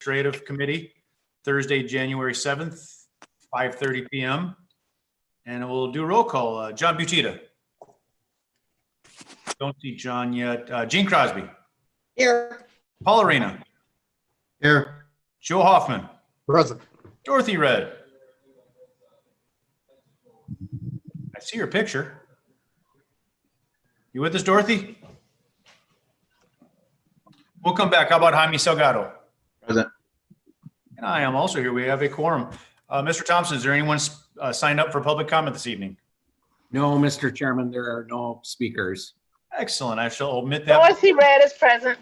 Administrative Committee, Thursday, January 7th, 5:30 p.m. And we'll do a roll call. John Butita. Don't see John yet. Gene Crosby. Here. Paul Arena. Here. Joe Hoffman. Present. Dorothy Red. I see your picture. You with us, Dorothy? We'll come back. How about Jaime Salgado? Present. And I am also here. We have a quorum. Mr. Thompson, is there anyone signed up for public comment this evening? No, Mr. Chairman, there are no speakers. Excellent. I shall omit that. Dorothy Red is present.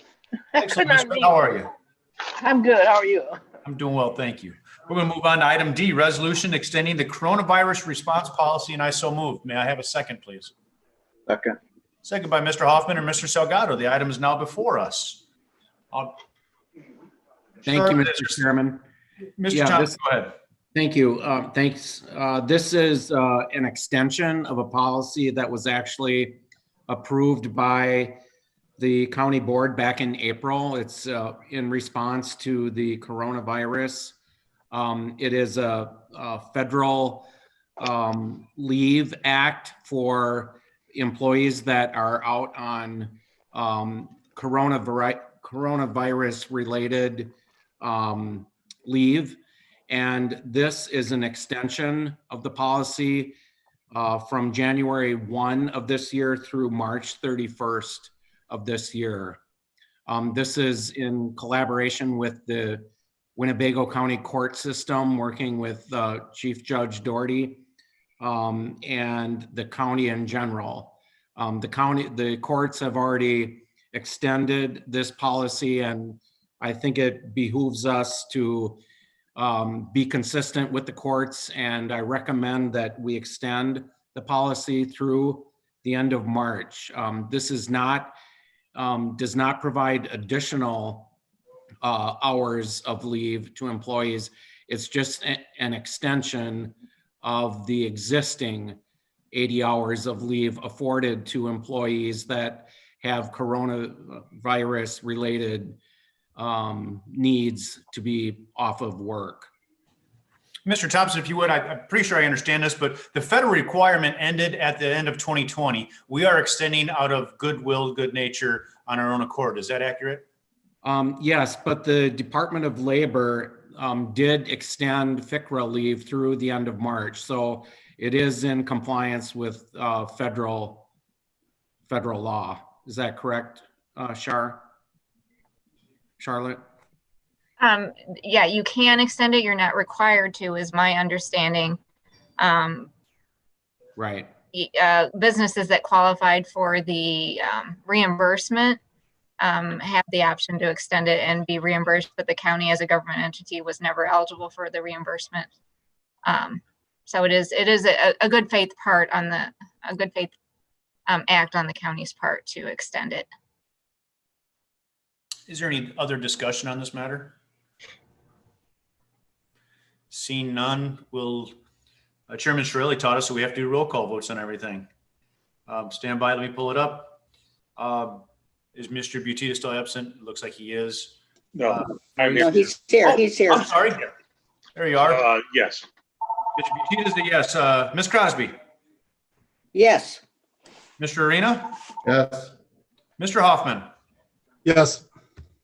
Excellent. Ms. Red, how are you? I'm good. How are you? I'm doing well, thank you. We're going to move on to item D, resolution extending the coronavirus response policy, and I so move. May I have a second, please? Second. Second by Mr. Hoffman and Mr. Salgado. The item is now before us. Thank you, Mr. Chairman. Mr. Yeah, Johnson, go ahead. Thank you. Thanks. This is an extension of a policy that was actually approved by the county board back in April. It's in response to the coronavirus. It is a federal leave act for employees that are out on coronavirus related leave. And this is an extension of the policy from January 1 of this year through March 31st of this year. This is in collaboration with the Winnebago County Court System, working with Chief Judge Doherty and the county in general. The courts have already extended this policy, and I think it behooves us to be consistent with the courts, and I recommend that we extend the policy through the end of March. This is not does not provide additional hours of leave to employees. It's just an extension of the existing 80 hours of leave afforded to employees that have coronavirus related needs to be off of work. Mr. Thompson, if you would, I'm pretty sure I understand this, but the federal requirement ended at the end of 2020. We are extending out of goodwill, good nature on our own accord. Is that accurate? Yes, but the Department of Labor did extend FCRA leave through the end of March. So it is in compliance with federal law. Is that correct, Charlotte? Yeah, you can extend it. You're not required to, is my understanding. Right. Businesses that qualified for the reimbursement have the option to extend it and be reimbursed, but the county as a government entity was never eligible for the reimbursement. So it is a good faith part on a good faith act on the county's part to extend it. Is there any other discussion on this matter? Seeing none, Chairman Shirley taught us, so we have to do roll call votes on everything. Stand by, let me pull it up. Is Mr. Butita still absent? It looks like he is. No, No, he's here. Oh, He's here. I'm sorry. There you are. yes. Mr. Butita is the yes. Ms. Crosby? Yes. Mr. Arena? Yes. Mr. Hoffman? Yes.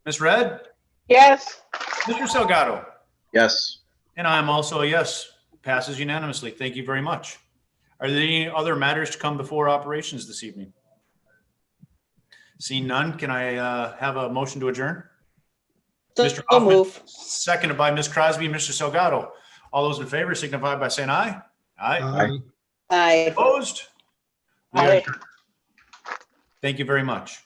Ms. Red? Yes. Mr. Salgado? Yes. And I am also a yes. Passes unanimously. Thank you very much. Are there any other matters to come before operations this evening? Seeing none, can I have a motion to adjourn? Mr. So Hoffman, move. seconded by Ms. Crosby and Mr. Salgado. All those in favor signify by saying aye. Aye. Aye. Opposed? We are Aye. adjourned. Thank you very much.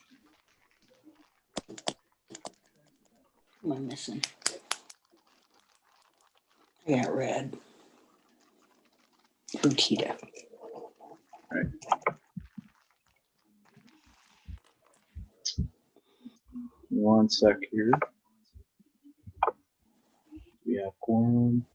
What am I missing? I got red. Butita. One sec here. We have quorum.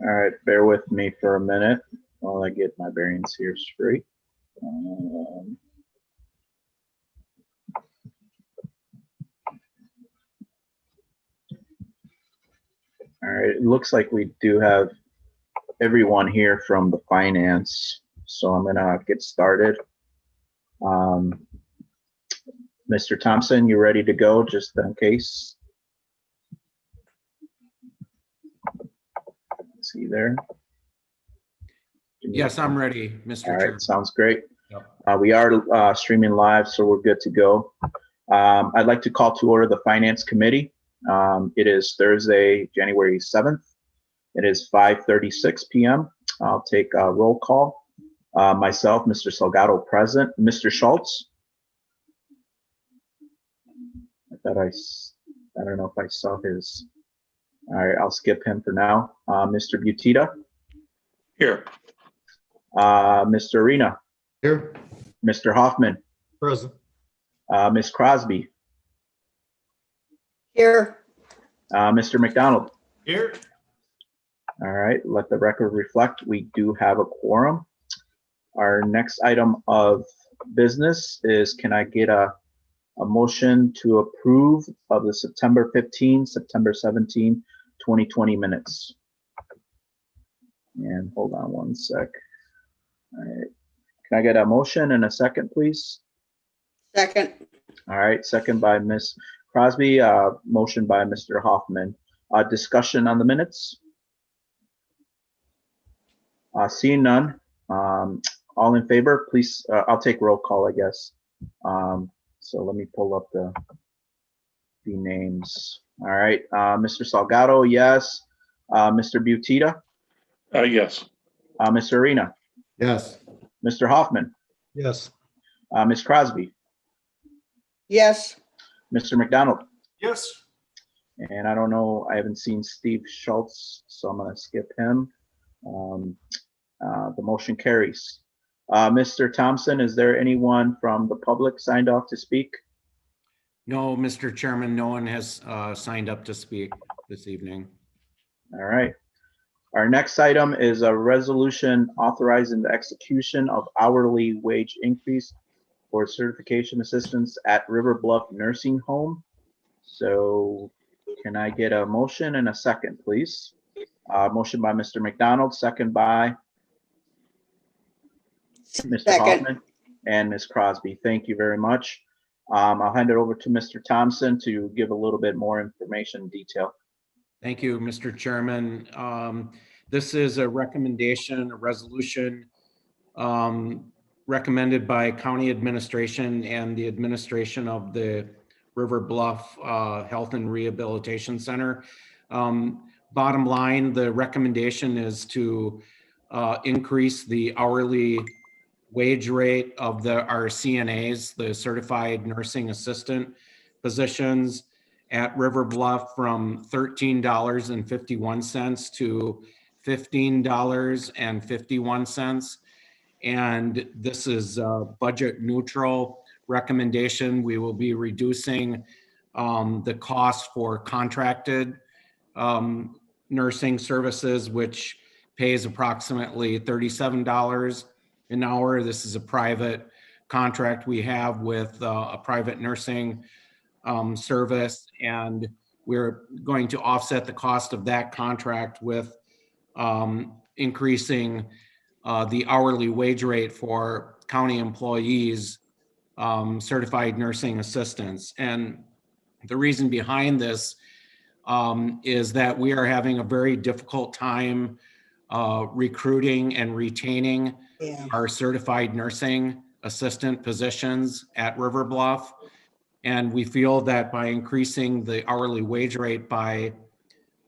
All right, bear with me for a minute while I get my bearings here straight. All right, it looks like we do have everyone here from the finance, so I'm gonna get started. Mr. Thompson, you ready to go, just in case? See there? Yes, I'm ready, All Mr. right, Chair. sounds great. Yep. We are streaming live, so we're good to go. I'd like to call to order the Finance Committee. It is Thursday, January 7th. It is 5:36 p.m. I'll take a roll call. Myself, Mr. Salgado present. Mr. Schultz? I don't know if I saw his. All right, I'll skip him for now. Mr. Butita? Here. Mr. Arena? Here. Mr. Hoffman? Present. Ms. Crosby? Here. Mr. McDonald? Here. All right, let the record reflect, we do have a quorum. Our next item of business is, can I get a motion to approve of the September 15, September 17, 2020 minutes? And hold on one sec. All right, can I get a motion and a second, please? Second. All right, second by Ms. Crosby, motion by Mr. Hoffman. Discussion on the minutes? Seeing none, all in favor, please, I'll take roll call, I guess. So let me pull up the names. All right, Mr. Salgado, yes. Mr. Butita? Yes. Mr. Arena? Yes. Mr. Hoffman? Yes. Ms. Crosby? Yes. Mr. McDonald? Yes. And I don't know, I haven't seen Steve Schultz, so I'm gonna skip him. The motion carries. Mr. Thompson, is there anyone from the public signed off to speak? No, Mr. Chairman, no one has signed up to speak this evening. All right. Our next item is a resolution authorizing the execution of hourly wage increase for certification assistants at River Bluff Nursing Home. So can I get a motion and a second, please? Motion by Mr. McDonald, second by Mr. Second. Hoffman and Ms. Crosby. Thank you very much. I'll hand it over to Mr. Thompson to give a little bit more information detail. Thank you, Mr. Chairman. This is a recommendation, a resolution recommended by county administration and the administration of the River Bluff Health and Rehabilitation Center. Bottom line, the recommendation is to increase the hourly wage rate of our CNAs, the certified nursing assistant positions at River Bluff, from $13.51 to $15.51. And this is a budget neutral recommendation. We will be reducing the cost for contracted nursing services, which pays approximately $37 an hour. This is a private contract we have with a private nursing service, and we're going to offset the cost of that contract with increasing the hourly wage rate for county employees, certified nursing assistants. And the reason behind this is that we are having a very difficult time recruiting and retaining our certified nursing assistant positions at River Bluff. And we feel that by increasing the hourly wage rate by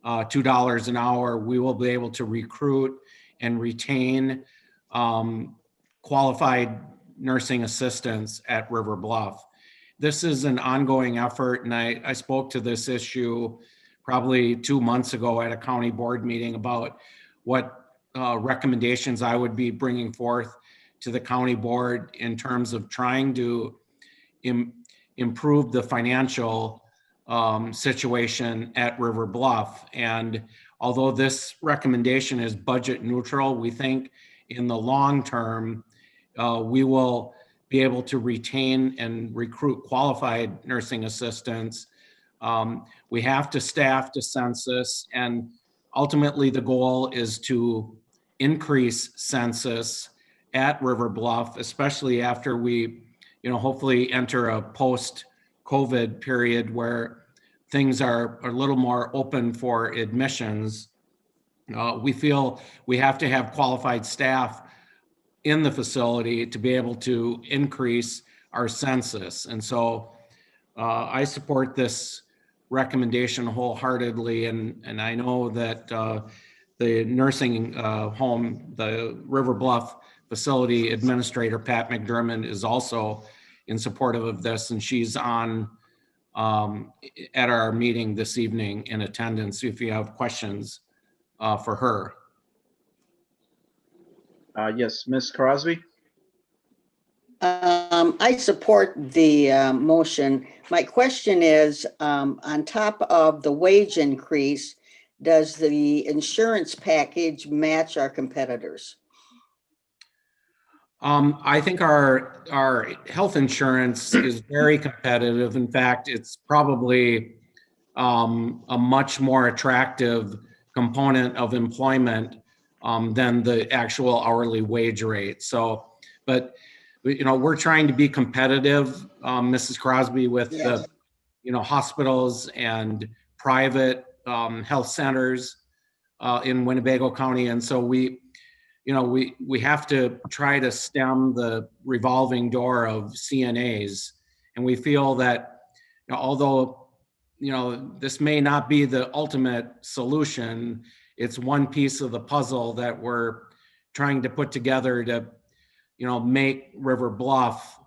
$2 an hour, we will be able to recruit and retain qualified nursing assistants at River Bluff. This is an ongoing effort, and I spoke to this issue probably 2 months ago at a county board meeting about what recommendations I would be bringing forth to the county board in terms of trying to improve the financial situation at River Bluff. And although this recommendation is budget neutral, we think in the long term, we will be able to retain and recruit qualified nursing assistants. We have to staff to census, and ultimately the goal is to increase census at River Bluff, especially after we, hopefully enter a post-COVID period where things are a little more open for admissions. We feel we have to have qualified staff in the facility to be able to increase our census. And so I support this recommendation wholeheartedly. And I know that the nursing home, the River Bluff facility administrator, Pat McDermott, is also in support of this. And she's on at our meeting this evening in attendance if you have questions for her. Yes, Ms. Crosby? I support the motion. My question is, on top of the wage increase, does the insurance package match our competitors? I think our health insurance is very competitive. In fact, it's probably a much more attractive component of employment than the actual hourly wage rate. So, but we're trying to be competitive, Mrs. Crosby, with Yes. the hospitals and private health centers in Winnebago County, and so we have to try to stem the revolving door of CNAs, and we feel that although this may not be the ultimate solution, it's one piece of the puzzle that we're trying to put together to make River Bluff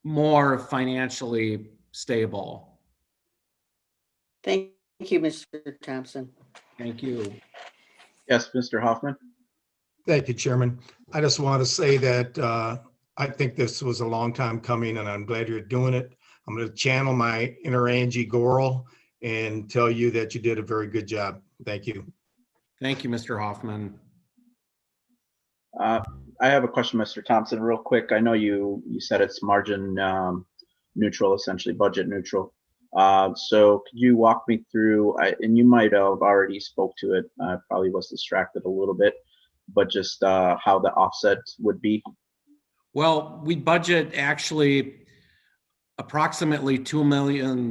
more financially stable. Thank you, Mr. Thompson. Thank you. Yes, Mr. Hoffman? Thank you, Chairman. I just want to say that I think this was a long time coming, and I'm glad you're doing it. I'm going to channel my inner Angie Gorel and tell you that you did a very good job. Thank you. Thank you, Mr. Hoffman. I have a question, Mr. Thompson, real quick. I know you said it's margin neutral, essentially budget neutral. So could you walk me through, and you might have already spoke to it, probably was distracted a little bit, but just how the offset would be? Well, we budget actually approximately $2 million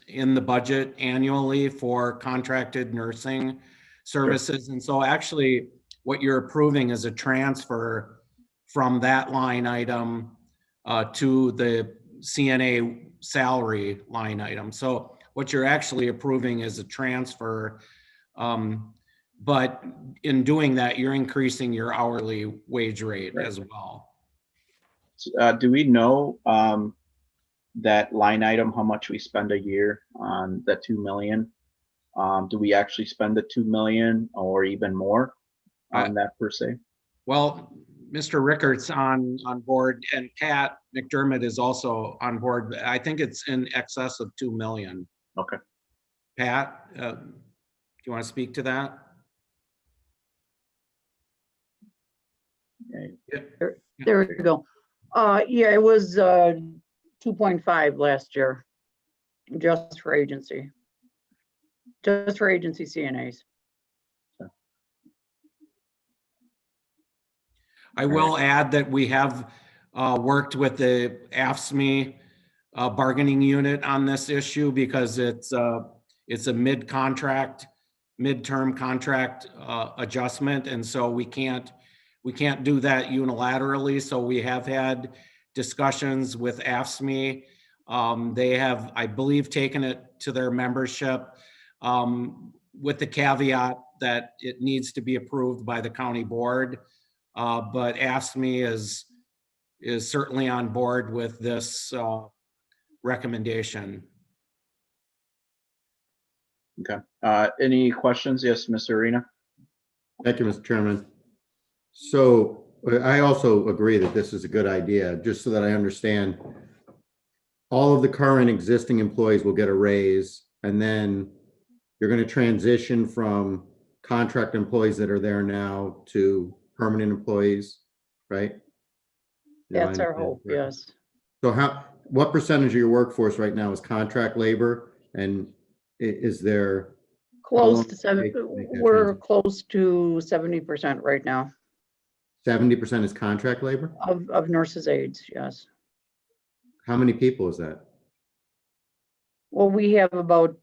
in the budget annually for contracted nursing services. Sure. And so actually what you're approving is a transfer from that line item to the CNA salary line item. So what you're actually approving is a transfer, but in doing that, you're increasing your hourly wage rate as well. Do we know that line item, how much we spend a year on that 2 million? Do we actually spend the 2 million or even more on that per se? Well, Mr. Rickart's on board, and Pat McDermott is also on board. I think it's in excess of 2 million. Okay. Pat, do you want to speak to that? Okay. There we go. Yeah, it was 2.5 last year, just for agency CNAs. I will add that we have worked with the AFSCME bargaining unit on this issue because it's a midterm contract adjustment, and so we can't do that unilaterally. So we have had discussions with AFSCME. They have, I believe, taken it to their membership with the caveat that it needs to be approved by the county board. But AFSCME is certainly on board with this recommendation. Okay. Any questions? Yes, Mr. Arena. Thank you, Mr. Chairman. So I also agree that this is a good idea, just so that I understand. All of the current existing employees will get a raise, and then you're going to transition from contract employees that are there now to permanent employees, right? Do I That's our understand hope, correctly? yes. So what percentage of your workforce right now is contract labor, and is there? Close long to does it seven, take to make that we're transition? close to 70% right now 70% is contract labor? of nurses' aides, yes. How many people is that? Well, we have about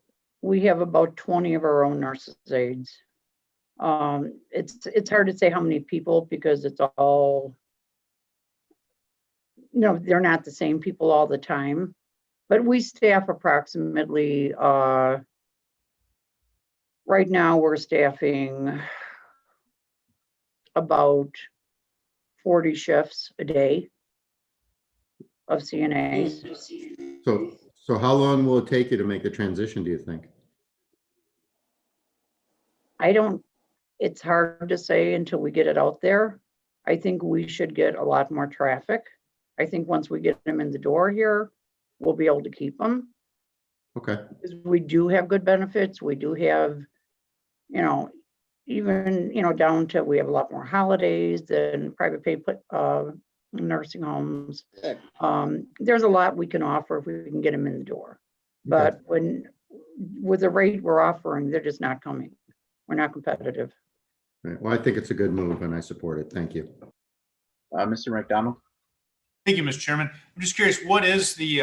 20 of our own nurses' aides. It's hard to say how many people because it's all, they're not the same people all the time. But we staff approximately, right now we're staffing about 40 shifts a day of CNAs. So how long will it take you to make the transition, do you think? It's hard to say until we get it out there. I think we should get a lot more traffic. I think once we get them in the door here, we'll be able to keep them. Okay, Because we do have good benefits. We do have, even, down to, we have a lot more holidays than private pay nursing homes. Good. There's a lot we can offer if we can get them in the door. But with the rate we're offering, they're just not coming. We're not competitive. right. Well, I think it's a good move and I support it. Thank you. Mr. McDonald? Thank you, Mr. Chairman. I'm just curious, what is the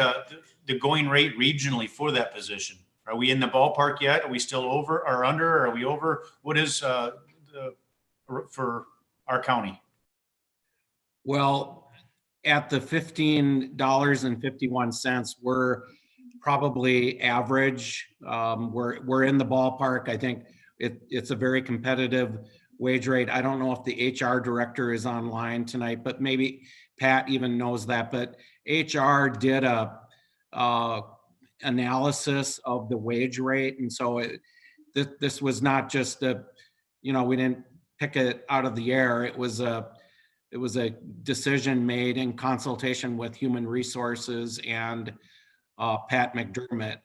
going rate regionally for that position? Are we in the ballpark yet? Are we still over or under? Are we over? What is for our county? Well, at the $15.51, we're probably average. We're in the ballpark. I think it's a very competitive wage rate. I don't know if the HR director is online tonight, but maybe Pat even knows that. But HR did a analysis of the wage rate, and so this was not just we didn't pick it out of the air. It was a decision made in consultation with Human Resources and Pat McDermott.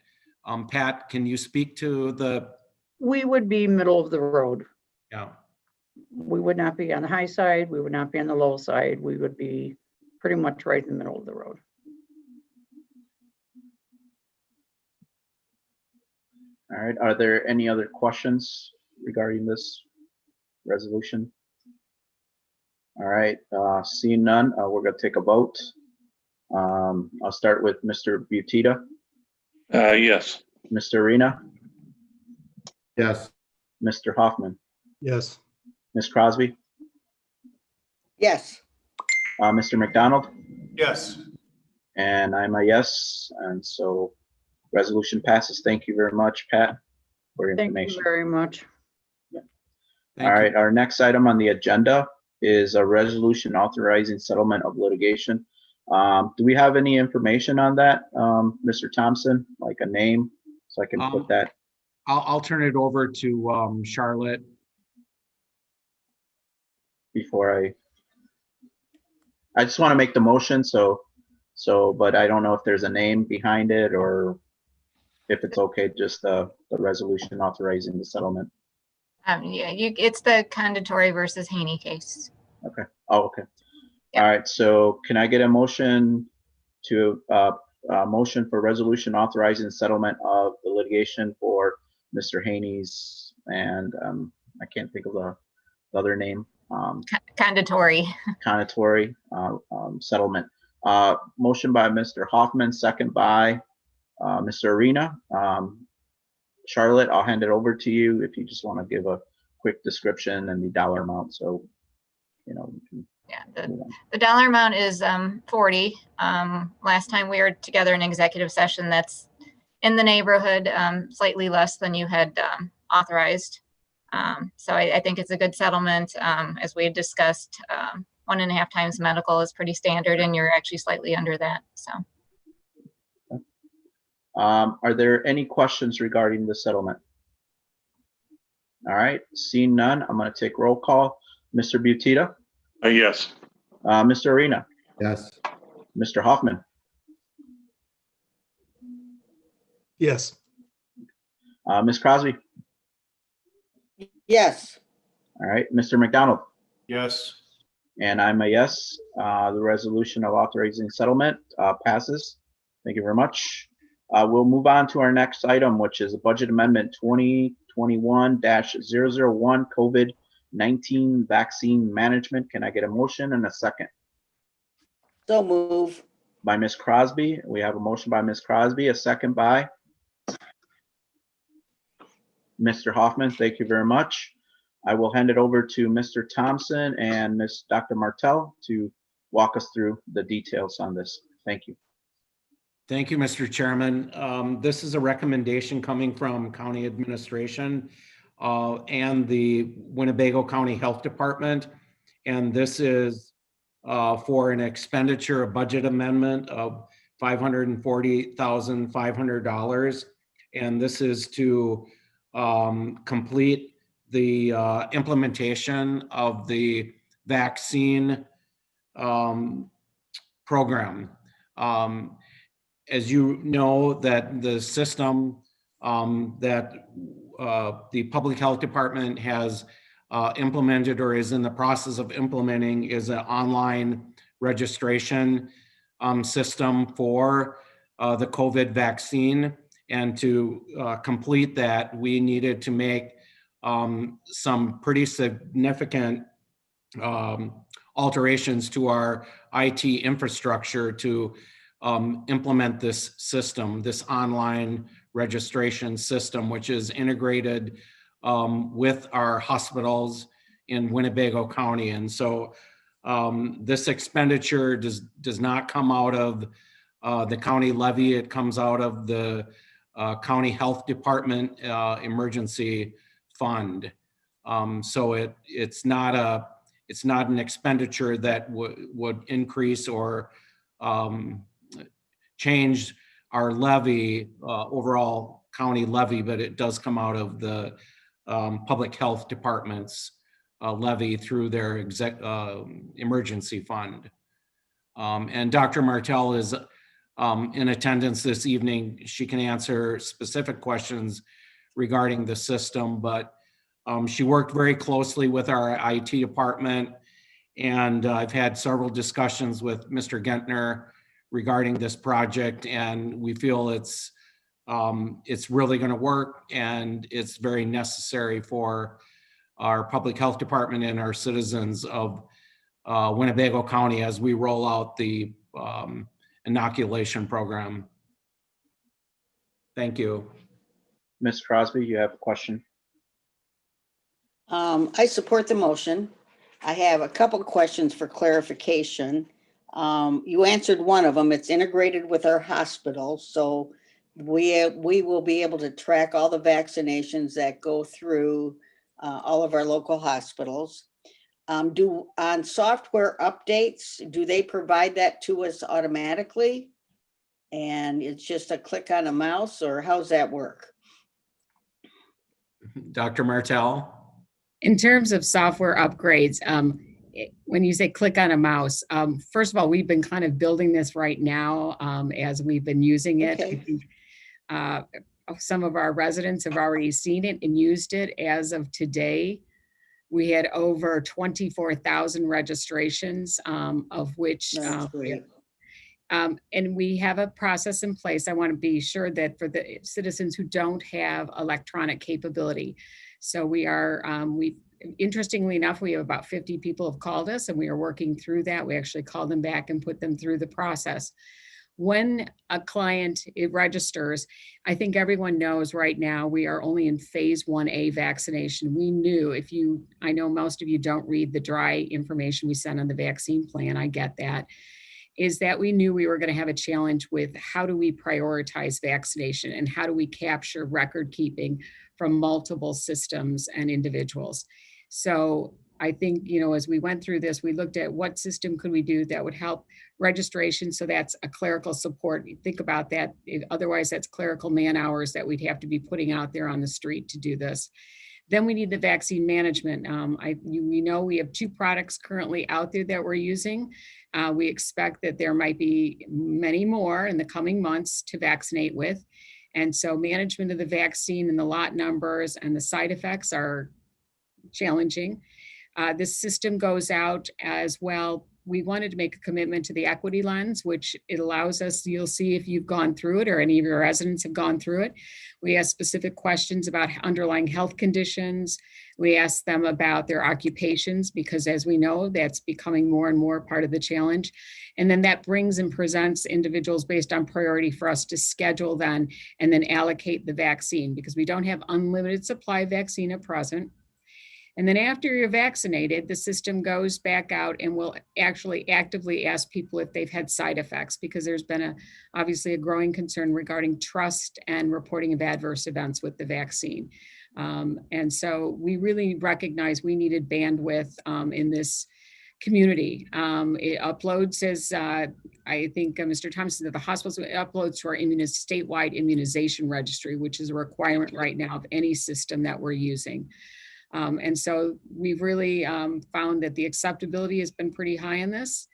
Pat, can you speak to the? We would be middle of the road. Yeah. We would not be on the high side. We would not be on the low side. We would be pretty much right in the middle of the road. All right, are there any other questions regarding this resolution? All right, seeing none, we're gonna take a vote. I'll start with Mr. Butita, Yes. Mr. Arena, Yes, Mr. Hoffman, Yes. Ms. Crosby, Yes. Mr. McDonald, Yes. and I'm a yes, and so resolution passes. Thank you very much, Pat, for your Thank information. you very much. All right, our next item on the agenda is a resolution authorizing settlement of litigation. Do we have any information on that, Mr. Thompson, like a name, so I can put that? I'll turn it over to Charlotte. Before I just want to make the motion, so, but I don't know if there's a name behind it or if it's okay, just the resolution authorizing the settlement. Yeah, it's the Conditory versus Haney case. Okay. Oh, okay. Yeah. All right. So can I get a motion to motion for resolution authorizing the settlement of the litigation for Mr. Haney's and I can't think of the other name. Conditory. Conditory settlement. Motion by Mr. Hoffman, second by Mr. Arena. Charlotte, I'll hand it over to you if you just want to give a quick description and the dollar amount. So, we can Yeah, move on. the dollar amount is 40. Last time we were together in executive session, that's in the neighborhood, slightly less than you had authorized. So I think it's a good settlement. As we had discussed, 1.5 times medical is pretty standard, and you're actually slightly under that. So. Are there any questions regarding the settlement? All right, seeing none, I'm going to take roll call. Mr. Butita, Yes. Mr. Arena, yes, Mr. Hoffman, Yes. Ms. Crosby, Yes. All right, Mr. McDonald, Yes. and I'm a yes. The resolution of authorizing settlement passes. Thank you very much. We'll move on to our next item, which is Budget Amendment 2021-001 COVID-19 Vaccine Management. Can I get a motion and a second? So move. By Ms. Crosby. We have a motion by Ms. Crosby, a second by Mr. Hoffman. Thank you very much. I will hand it over to Mr. Thompson and Ms. Dr. Martell to walk us through the details on this. Thank you. Thank you, Mr. Chairman. This is a recommendation coming from County Administration and the Winnebago County Health Department. And this is for an expenditure, a budget amendment of $540,500. And this is to complete the implementation of the vaccine program. As you know, that the system that the Public Health Department has implemented or is in the process of implementing is an online registration system for the COVID vaccine. And to complete that, we needed to make some pretty significant alterations to our IT infrastructure to implement this system, this online registration system, which is integrated with our hospitals in Winnebago County. And so this expenditure does not come out of the county levy. It comes out of the County Health Department emergency fund. So it's not an expenditure that would increase or change our levy, overall county levy, but it does come out of the Public Health Department's levy through their emergency fund. And Dr. Martell is in attendance this evening. She can answer specific questions regarding the system, but she worked very closely with our IT department, and I've had several discussions with Mr. Gentner regarding this project, and we feel it's really going to work, and it's very necessary for our Public Health Department and our citizens of Winnebago County as we roll out the inoculation program. Thank you. Ms. Crosby, you have a question? I support the motion. I have a couple questions for clarification. You answered one of them. It's integrated with our hospital, so we will be able to track all the vaccinations that go through all of our local hospitals. On software updates, do they provide that to us automatically? And it's just a click on a mouse, or how's that work? Dr. Martell? In terms of software upgrades, when you say click on a mouse, first of all, we've been kind of building this right now as we've been using it. Okay. I think, some of our residents have already seen it and used it. As of today, we had over 24,000 registrations, of which That's great. and we have a process in place. I want to be sure that for the citizens who don't have electronic capability. So we are, interestingly enough, we have about 50 people have called us, and we are working through that. We actually called them back and put them through the process. When a client registers, I think everyone knows right now we are only in phase 1A vaccination. We knew I know most of you don't read the dry information we send on the vaccine plan. I get that. Is that we knew we were going to have a challenge with how do we prioritize vaccination and how do we capture record keeping from multiple systems and individuals. So I think, as we went through this, we looked at what system could we do that would help registration. So that's a clerical support. You think about that. Otherwise, that's clerical man hours that we'd have to be putting out there on the street to do this. Then we need the vaccine management. We know we have 2 products currently out there that we're using. We expect that there might be many more in the coming months to vaccinate with. And so management of the vaccine and the lot numbers and the side effects are challenging. This system goes out as well. We wanted to make a commitment to the equity lens, which it allows us, you'll see if you've gone through it or any of your residents have gone through it. We ask specific questions about underlying health conditions. We ask them about their occupations, because as we know, that's becoming more and more part of the challenge. And then that brings and presents individuals based on priority for us to schedule then, and then allocate the vaccine, because we don't have unlimited supply of vaccine at present. And then after you're vaccinated, the system goes back out and will actually actively ask people if they've had side effects, because there's been obviously a growing concern regarding trust and reporting of adverse events with the vaccine. And so we really recognize we needed bandwidth in this community. It uploads, as I think Mr. Thompson said, the hospitals, it uploads to our statewide immunization registry, which is a requirement right now of any system that we're using. And so we've really found that the acceptability has been pretty high in this.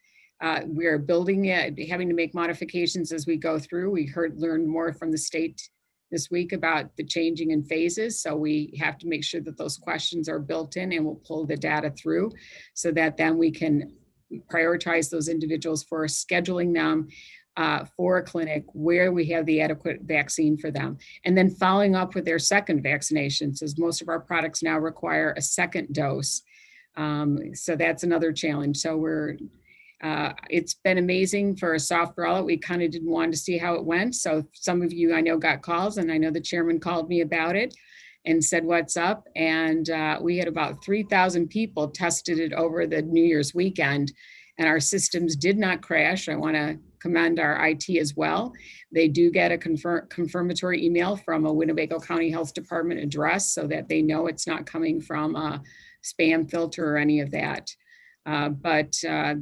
We're building it, having to make modifications as we go through. We learned more from the state this week about the changing in phases. So we have to make sure that those questions are built in, and we'll pull the data through so that then we can prioritize those individuals for scheduling them for a clinic where we have the adequate vaccine for them. And then following up with their second vaccinations, as most of our products now require a second dose. So that's another challenge. So it's been amazing for a soft rollout. We kind of didn't want to see how it went. So some of you I know got calls, and I know the chairman called me about it and said, what's up? And we had about 3,000 people tested it over the New Year's weekend, and our systems did not crash. I want to commend our IT as well. They do get a confirmatory email from a Winnebago County Health Department address so that they know it's not coming from a spam filter or any of that. But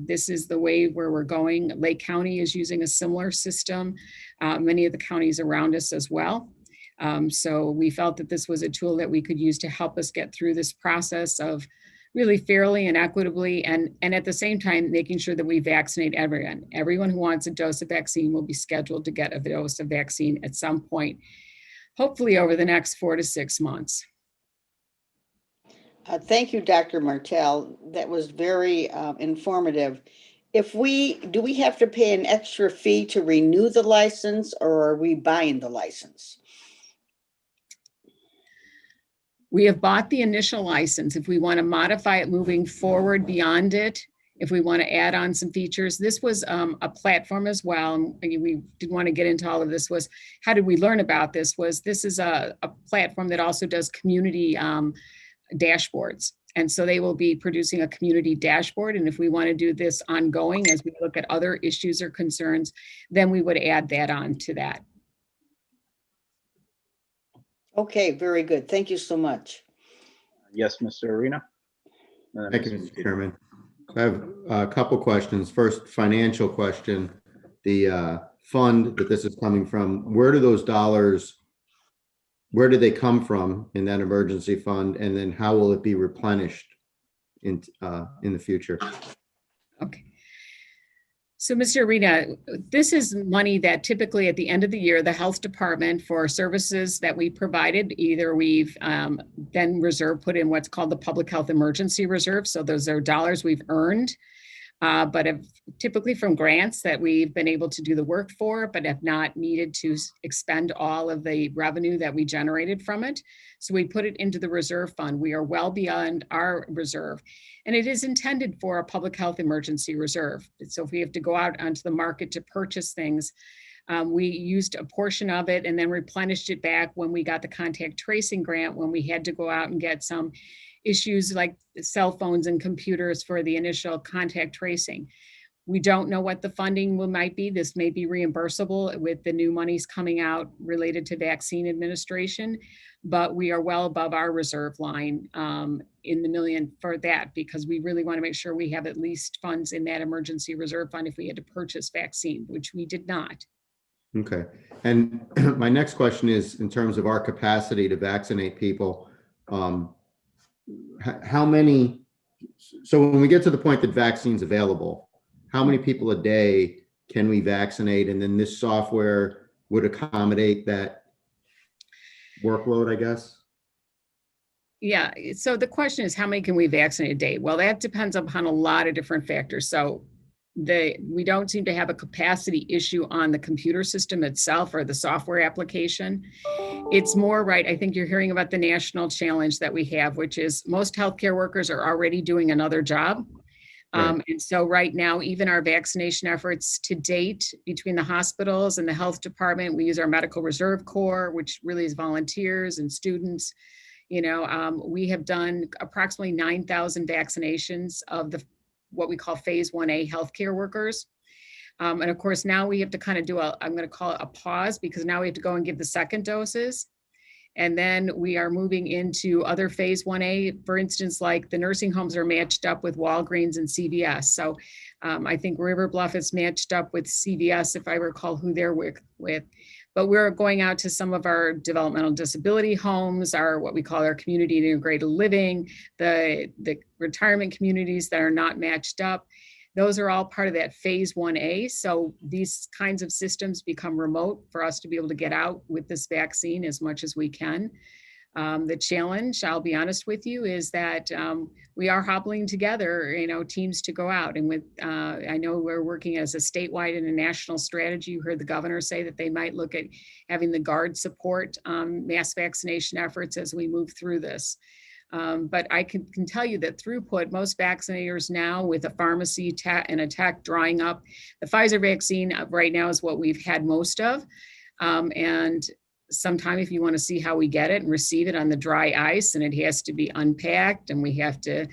this is the way where we're going. Lake County is using a similar system, many of the counties around us as well. So we felt that this was a tool that we could use to help us get through this process of really fairly and equitably, and at the same time, making sure that we vaccinate everyone. Everyone who wants a dose of vaccine will be scheduled to get a dose of vaccine at some point, hopefully over the next 4 to 6 months. Thank you, Dr. Martell. That was very informative. Do we have to pay an extra fee to renew the license, or are we buying the license? We have bought the initial license. If we want to modify it moving forward beyond it, if we want to add on some features, this was a platform as well. And we didn't want to get into all of this. Was how did we learn about this? This is a platform that also does community dashboards. And so they will be producing a community dashboard. And if we want to do this ongoing as we look at other issues or concerns, then we would add that on to that. Okay, very good. Thank you so much. Yes, Mr. Arena. Thank you, Mr. Chairman. I have a couple questions. First, financial question. The fund that this is coming from, where do those dollars, where do they come from in that emergency fund? And then how will it be replenished in the future? Okay. So, Mr. Arena, this is money that typically at the end of the year, the health department for services that we provided, either we've then put in what's called the public health emergency reserve. So those are dollars we've earned, but have typically from grants that we've been able to do the work for, but have not needed to expend all of the revenue that we generated from it. So we put it into the reserve fund. We are well beyond our reserve. And it is intended for a public health emergency reserve. So if we have to go out onto the market to purchase things, we used a portion of it and then replenished it back when we got the contact tracing grant, when we had to go out and get some issues like cell phones and computers for the initial contact tracing. We don't know what the funding might be. This may be reimbursable with the new monies coming out related to vaccine administration, but we are well above our reserve line in the million for that, because we really want to make sure we have at least funds in that emergency reserve fund if we had to purchase vaccine, which we did not. Okay. And my next question is in terms of our capacity to vaccinate people, how many, so when we get to the point that vaccine's available, how many people a day can we vaccinate? And then this software would accommodate that workload, I guess? Yeah, so the question is, how many can we vaccinate a day? Well, that depends upon a lot of different factors. So we don't seem to have a capacity issue on the computer system itself or the software application. It's more, right, I think you're hearing about the national challenge that we have, which is most healthcare workers are already doing another job. Right. And so right now, even our vaccination efforts to date between the hospitals and the health department, we use our medical reserve corps, which really is volunteers and students. We have done approximately 9,000 vaccinations of what we call phase 1A healthcare workers. And of course, now we have to kind of do I'm going to call it a pause, because now we have to go and give the second doses. And then we are moving into other phase 1A, for instance, like the nursing homes are matched up with Walgreens and CVS. So I think River Bluff is matched up with CVS, if I recall who they're with. But we're going out to some of our developmental disability homes, what we call our community integrated living, the retirement communities that are not matched up. Those are all part of that phase 1A. So these kinds of systems become remote for us to be able to get out with this vaccine as much as we can. The challenge, I'll be honest with you, is that we are hobbling together, teams to go out. And I know we're working as a statewide and a national strategy. You heard the governor say that they might look at having the Guard support mass vaccination efforts as we move through this. But I can tell you that throughput, most vaccinators now with a pharmacy and a tech drying up, the Pfizer vaccine right now is what we've had most of. And sometime if you want to see how we get it and receive it on the dry ice, and it has to be unpacked, and we have to,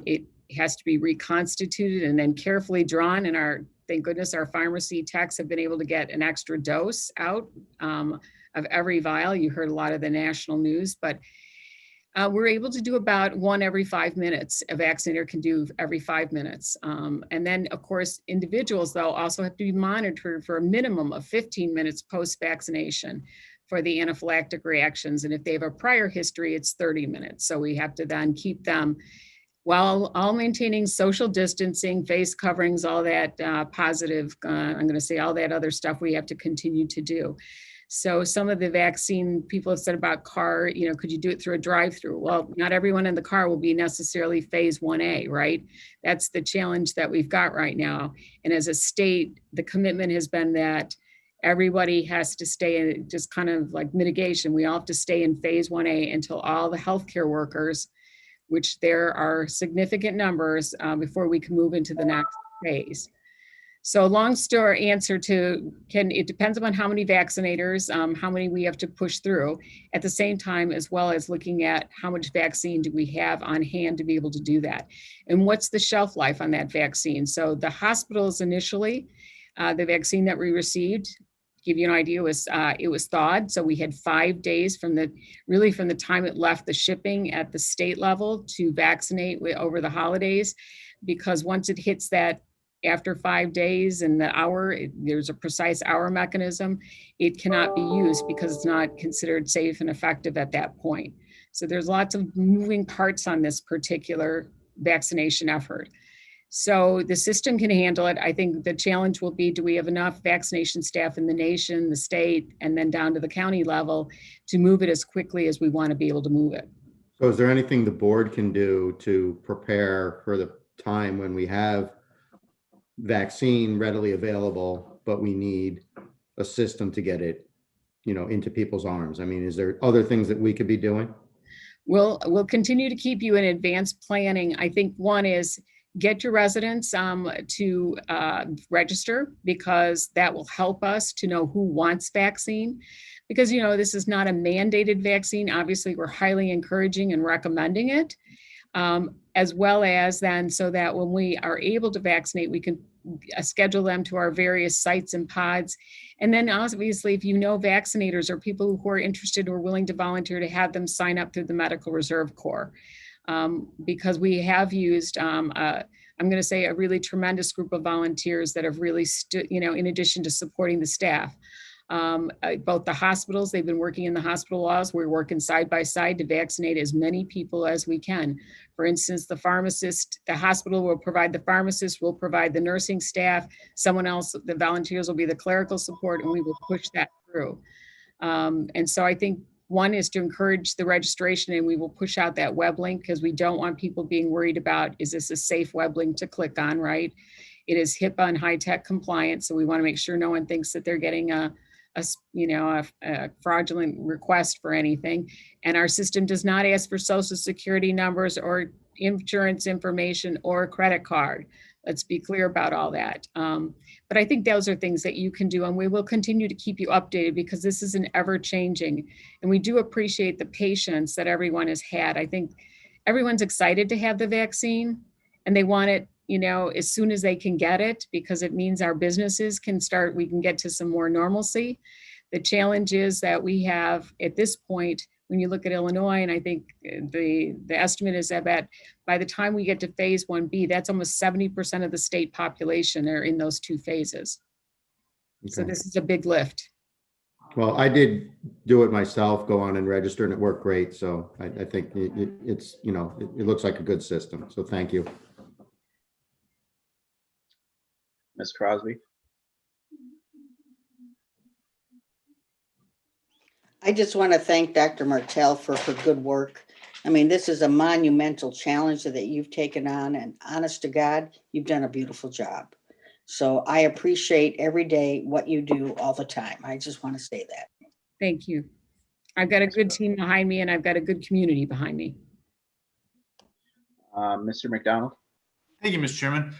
it has to be reconstituted and then carefully drawn. And thank goodness our pharmacy techs have been able to get an extra dose out of every vial. You heard a lot of the national news, but we're able to do about one every 5 minutes. A vaccinator can do every 5 minutes. And then, of course, individuals, though, also have to be monitored for a minimum of 15 minutes post-vaccination for the anaphylactic reactions. And if they have a prior history, it's 30 minutes. So we have to then keep them while all maintaining social distancing, face coverings, all that positive, I'm going to say all that other stuff we have to continue to do. So some of the vaccine people have said about car, could you do it through a drive-through? Well, not everyone in the car will be necessarily phase 1A, right? That's the challenge that we've got right now. And as a state, the commitment has been that everybody has to stay in, just kind of like mitigation. We all have to stay in phase 1A until all the healthcare workers, which there are significant numbers, before we can move into the next phase. So long story answer to, it depends upon how many vaccinators, how many we have to push through at the same time, as well as looking at how much vaccine do we have on hand to be able to do that. And what's the shelf life on that vaccine? So the hospitals initially, the vaccine that we received, give you an idea, it was thawed. So we had 5 days from the time it left the shipping at the state level to vaccinate over the holidays, because once it hits that after 5 days and the hour, there's a precise hour mechanism, it cannot be used because it's not considered safe and effective at that point. So there's lots of moving parts on this particular vaccination effort. So the system can handle it. I think the challenge will be, do we have enough vaccination staff in the nation, the state, and then down to the county level to move it as quickly as we want to be able to move it? So is there anything the board can do to prepare for the time when we have vaccine readily available, but we need a system to get it, into people's arms? I mean, is there other things that we could be doing? We'll continue to keep you in advanced planning. I think one is get your residents to register, because that will help us to know who wants vaccine. Because, this is not a mandated vaccine. Obviously, we're highly encouraging and recommending it, as well as then so that when we are able to vaccinate, we can schedule them to our various sites and pods. And then obviously, if vaccinators or people who are interested or willing to volunteer, to have them sign up through the Medical Reserve Corps. Because we have used, I'm going to say, a really tremendous group of volunteers that have really stood, in addition to supporting the staff. Both the hospitals, they've been working in the hospital laws. We're working side by side to vaccinate as many people as we can. For instance, the pharmacist, the hospital will provide the pharmacist, will provide the nursing staff, someone else, the volunteers will be the clerical support, and we will push that through. And so I think One is to encourage the registration, and we will push out that web link because we don't want people being worried about, is this a safe web link to click on, right? It is HIPAA and high-tech compliant, so we want to make sure no one thinks that they're getting a fraudulent request for anything. And our system does not ask for social security numbers or insurance information or credit card. Let's be clear about all that. But I think those are things that you can do, and we will continue to keep you updated because this is an ever-changing, and we do appreciate the patience that everyone has had. I think everyone's excited to have the vaccine, and they want it, as soon as they can get it, because it means our businesses we can get to some more normalcy. The challenge is that we have, at this point, when you look at Illinois, and I think the estimate is that by the time we get to phase 1B, that's almost 70% of the state population are in those two phases. So Okay. this is a big lift. Well, I did do it myself, go on and register, and it worked great. So I think it's, it looks like a good system. So thank you. Ms. Crosby? I just want to thank Dr. Martell for her good work. I mean, this is a monumental challenge that you've taken on, and honest to God, you've done a beautiful job. So I appreciate every day what you do all the time. I just want to say that. Thank you. I've got a good team behind me, and I've got a good community behind me. Mr. McDonald? Thank you, Mr. Chairman.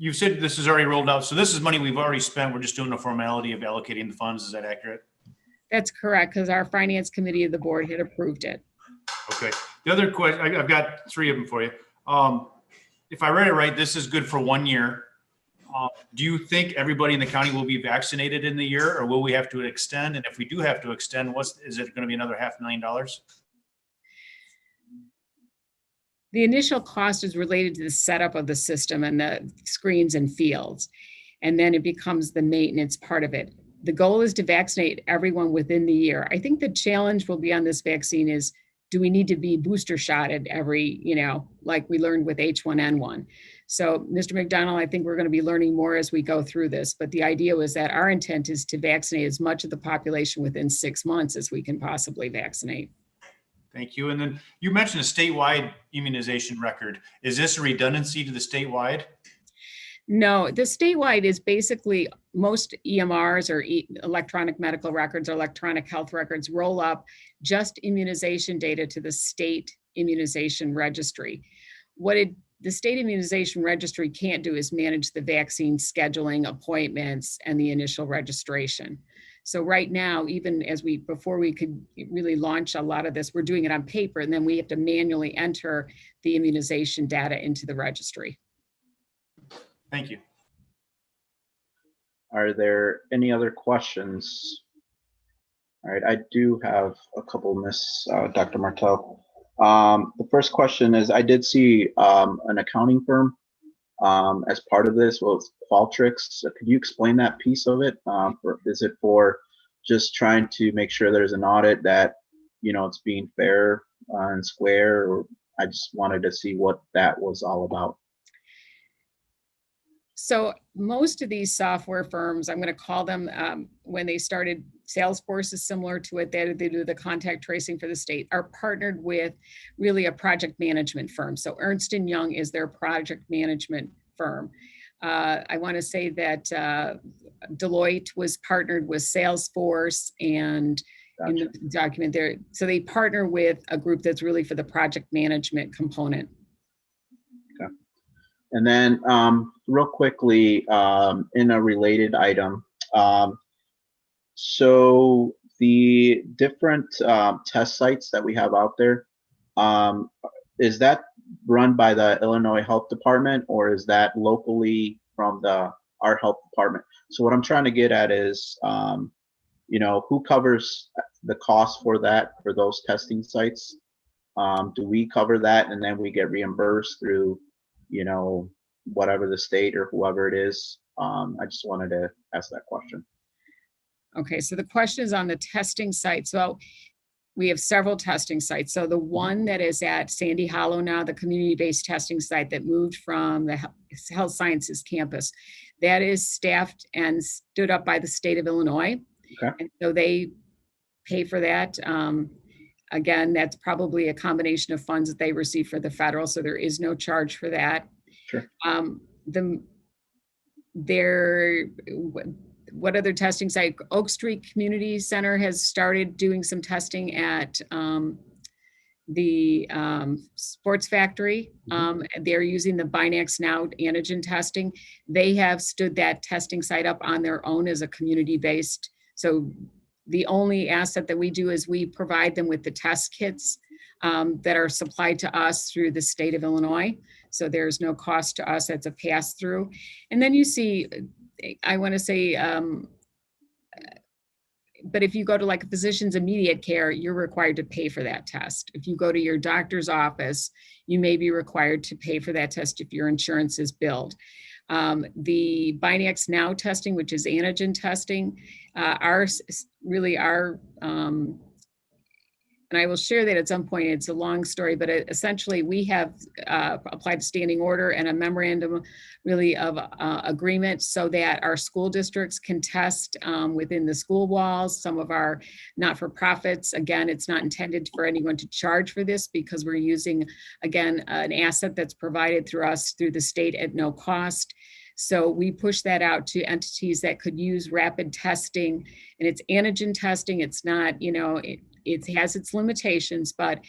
You said this is already rolled out. So this is money we've already spent. We're just doing the formality of allocating the funds. Is that accurate? That's correct, because our finance committee of the board had approved it. Okay. The other question, I've got three of them for you. If I read it right, this is good for 1 year. Do you think everybody in the county will be vaccinated in the year, or will we have to extend? And if we do have to extend, is it going to be another $500,000? The initial cost is related to the setup of the system and the screens and fields, and then it becomes the maintenance part of it. The goal is to vaccinate everyone within the year. I think the challenge will be on this vaccine is, do we need to be booster shotted every, like we learned with H1N1? So, Mr. McDonald, I think we're going to be learning more as we go through this, but the idea was that our intent is to vaccinate as much of the population within 6 months as we can possibly vaccinate. Thank you. And then you mentioned a statewide immunization record. Is this a redundancy to the statewide? No, the statewide is basically most EMRs or electronic medical records or electronic health records roll up just immunization data to the state immunization registry. The state immunization registry can't do is manage the vaccine scheduling, appointments, and the initial registration. So right now, even before we could really launch a lot of this, we're doing it on paper, and then we have to manually enter the immunization data into the registry. Thank you. Are there any other questions? All right, I do have a couple, Miss Dr. Martell. The first question is, I did see an accounting firm as part of this was Qualtrics. Could you explain that piece of it? Is it for just trying to make sure there's an audit that, it's being fair and square? Or I just wanted to see what that was all about. So most of these software firms, I'm going to call them, when they started, Salesforce is similar to it. They do the contact tracing for the state, are partnered with really a project management firm. So Ernst & Young is their project management firm. I want to say that Deloitte was partnered with Salesforce, and in the document there, so they partner with a group that's really for the project management component. Okay. And then real quickly, in a related item, so the different test sites that we have out there, is that run by the Illinois Health Department, or is that locally from our health department? So what I'm trying to get at is, who covers the cost for those testing sites? Do we cover that and then we get reimbursed through, whatever the state or whoever it is? I just wanted to ask that question. Okay, so the question is on the testing site. So we have several testing sites. So the one that is at Sandy Hollow now, the community-based testing site that moved from the health sciences campus, that is staffed and stood up by the state of Illinois. Okay. And so they pay for that. Again, that's probably a combination of funds that they receive for the federal, so there is no charge for that. Sure. What other testing site? Oak Street Community Center has started doing some testing at the Sports Factory. They're using the Binax Now antigen testing. They have stood that testing site up on their own as a community-based. So the only asset that we do is we provide them with the test kits that are supplied to us through the state of Illinois. So there's no cost to us. That's a pass-through. And then you see, I want to say, but if you go to like a physician's immediate care, you're required to pay for that test. If you go to your doctor's office, you may be required to pay for that test if your insurance is billed. The Binax Now testing, which is antigen testing, and I will share that at some point. It's a long story, but essentially we have applied a standing order and a memorandum really of agreement so that our school districts can test within the school walls. Some of our not-for-profits, again, it's not intended for anyone to charge for this because we're using, again, an asset that's provided through us through the state at no cost. So we push that out to entities that could use rapid testing, and it's antigen testing. It's not, it has its limitations, but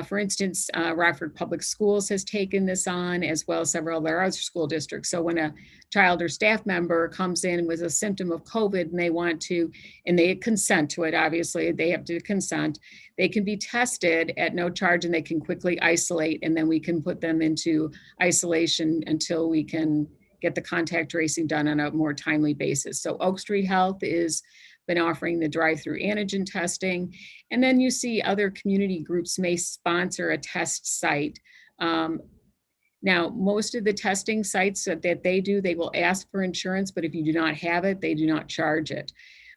for instance, Rockford Public Schools has taken this on, as well as several of our other school districts. So when a child or staff member comes in with a symptom of COVID and they want to, and they consent to it, obviously they have to consent, they can be tested at no charge and they can quickly isolate, and then we can put them into isolation until we can get the contact tracing done on a more timely basis. So Oak Street Health is been offering the drive-through antigen testing. And then you see other community groups may sponsor a test site. Now, most of the testing sites that they do, they will ask for insurance, but if you do not have it, they do not charge it.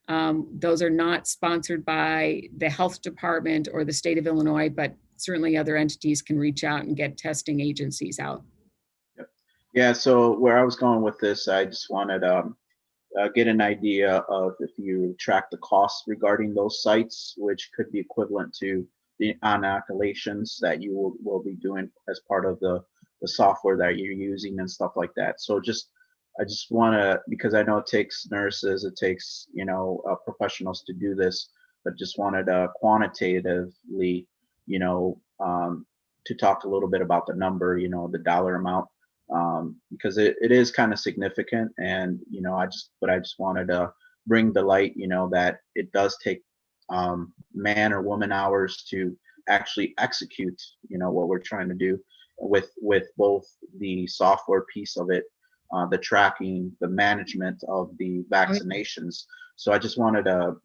Those are not sponsored by the health department or the state of Illinois, but certainly other entities can reach out and get testing agencies out. Yeah, so where I was going with this, I just wanted get an idea of if you track the costs regarding those sites, which could be equivalent to the inoculations that you will be doing as part of the software that you're using and stuff like that. So I just want to, because I know it takes nurses, it takes, professionals to do this, but just wanted to quantitatively, to talk a little bit about the number, the dollar amount. Because it is kind of significant, and I just wanted to bring the light, that it does take man or woman hours to actually execute, what we're trying to do with both the software piece of it, the tracking, the management of the vaccinations. So I just wanted to,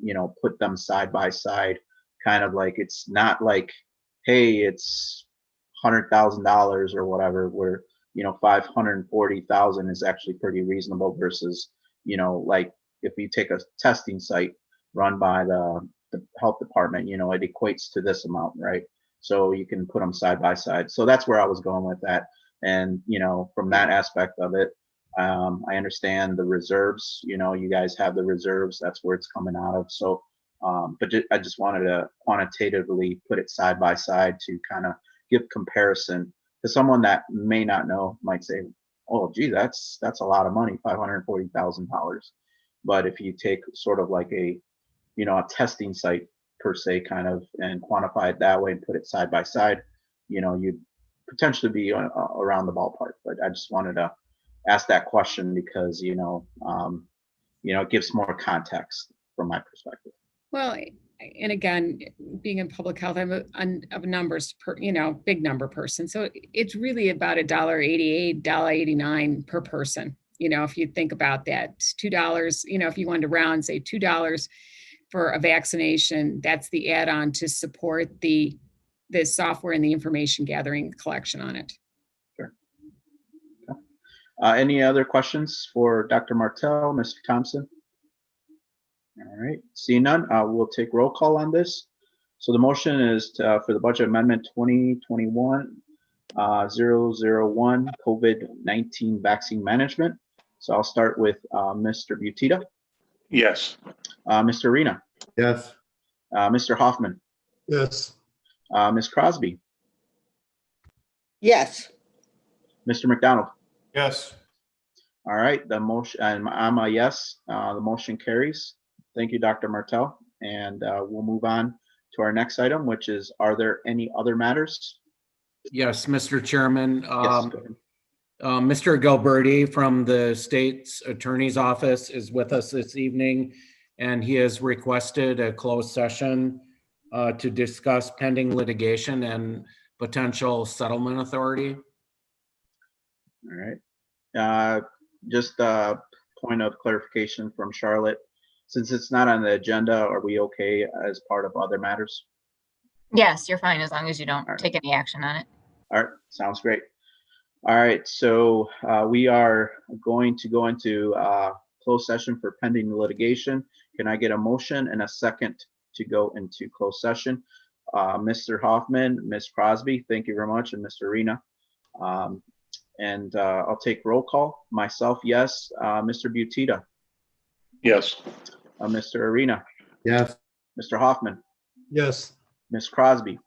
put them side by side, kind of like it's not like, hey, it's $100,000 or whatever, where 540,000 is actually pretty reasonable versus, like if you take a testing site run by the health department, it equates to this amount, right? So you can put them side by side. So that's where I was going with that. And, from that aspect of it, I understand the reserves, you guys have the reserves, that's where it's coming out of. So, but I just wanted to quantitatively put it side by side to kind of give comparison. To someone that may not know might say, oh, gee, that's a lot of money, $540,000. But if you take sort of like a testing site per se kind of, and quantify it that way and put it side by side, you'd potentially be around the ballpark. But I just wanted to ask that question because, it gives more context from my perspective. Well, and again, being in public health, I'm a numbers big number person. So it's really about $1.88, $1.89 per person. If you think about that, $2, if you wanted to round, say $2 for a vaccination, that's the add-on to support the software and the information gathering collection on it. Sure. Okay. Any other questions for Dr. Martell, Mr. Thompson? All right, seeing none, we'll take roll call on this. So the motion is for the budget amendment 2021-001 COVID-19 vaccine management. So I'll start with Mr. Butita. Yes. Mr. Arena. Yes. Mr. Hoffman, Yes. Ms. Crosby, Yes. Mr. McDonald. Yes. All right, the motion, and I'm a yes, the motion carries. Thank you, Dr. Martell. And we'll move on to our next item, which is, are there any other matters? Yes, Mr. Chairman. Yes, go ahead. Mr. Gilberti from the state's attorney's office is with us this evening, and he has requested a closed session to discuss pending litigation and potential settlement authority. All right. Just a point of clarification from Charlotte. Since it's not on the agenda, are we okay as part of other matters? Yes, you're fine as long as you don't Alright. take any action on it. All right, sounds great. All right, so we are going to go into closed session for pending litigation. Can I get a motion and a second to go into closed session? Mr. Hoffman, Ms. Crosby, thank you very much, and Mr. Arena. And I'll take roll call. Myself, yes. Mr. Butita, Yes. Mr. Arena, Yes. Mr. Hoffman, Yes. Ms. Crosby,